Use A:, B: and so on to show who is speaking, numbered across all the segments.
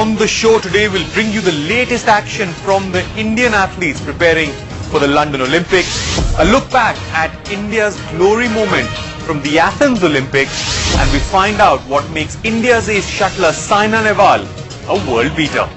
A: On the show today, we'll bring you the latest action from the Indian athletes preparing for the London Olympics. A look back at India's glory moment from the Athens Olympics, and we find out what makes India's ace shuttler Saina Nehwal a world beater.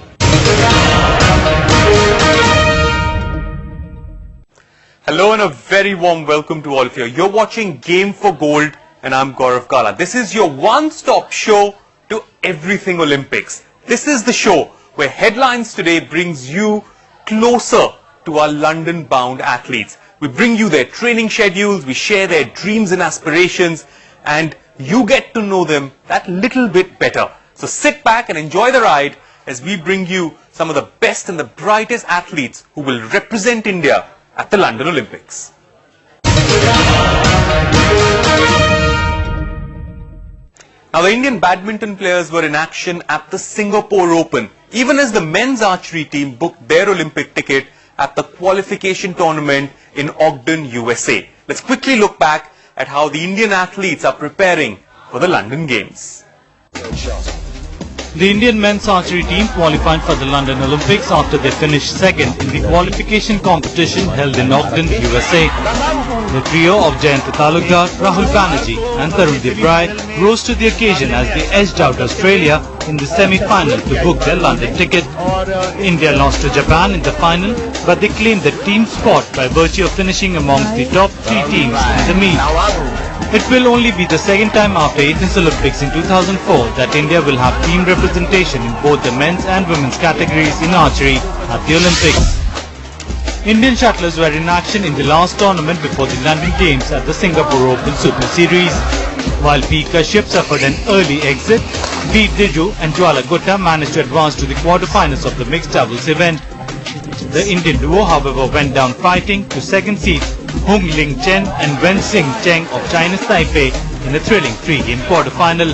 A: Hello and a very warm welcome to all of you. You're watching Game for Gold and I'm Gaurav Kala. This is your one-stop show to everything Olympics. This is the show where Headlines Today brings you closer to our London-bound athletes. We bring you their training schedules, we share their dreams and aspirations, and you get to know them that little bit better. So sit back and enjoy the ride as we bring you some of the best and the brightest athletes who will represent India at the London Olympics. Now, the Indian badminton players were in action at the Singapore Open, even as the men's archery team booked their Olympic ticket at the qualification tournament in Ogden, USA. Let's quickly look back at how the Indian athletes are preparing for the London Games.
B: The Indian men's archery team qualified for the London Olympics after they finished second in the qualification competition held in Ogden, USA. The trio of Jayant Talukdar, Rahul Banerjee and Tarun Devrai rose to the occasion as they edged out Australia in the semi-final to book their London ticket. India lost to Japan in the final, but they claimed the team spot by virtue of finishing amongst the top 3 teams in the meet. It will only be the second time after Athens Olympics in 2004 that India will have team representation in both the men's and women's categories in archery at the Olympics. Indian shuttlers were in action in the last tournament before the London Games at the Singapore Open Super Series. While P. Kashyap suffered an early exit, B. Diju and Jwala Gutta managed to advance to the quarterfinals of the mixed doubles event. The Indian duo, however, went down fighting to second seeds Hung Ling Chen and Wen Xing Cheng of China's Taipei in a thrilling 3-game quarterfinal.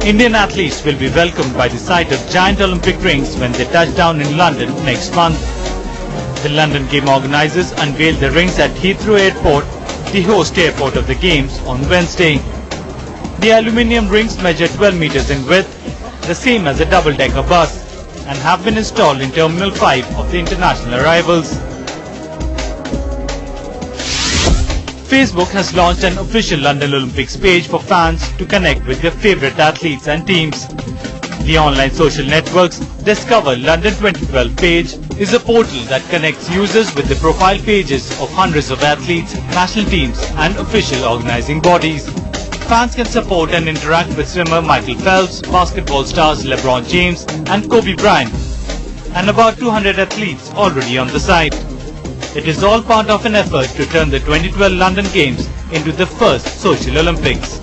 B: Indian athletes will be welcomed by the sight of giant Olympic rings when they touch down in London next month. The London Game organisers unveiled the rings at Heathrow Airport, the host airport of the Games, on Wednesday. The aluminium rings measure 12 meters in width, the same as a double-decker bus, and have been installed in Terminal 5 of the international arrivals. Facebook has launched an official London Olympics page for fans to connect with their favourite athletes and teams. The online social network's Discover London 2012 page is a portal that connects users with the profile pages of hundreds of athletes, national teams and official organising bodies. Fans can support and interact with swimmer Michael Phelps, basketball stars LeBron James and Kobe Bryant, and about 200 athletes already on the site. It is all part of an effort to turn the 2012 London Games into the first social Olympics.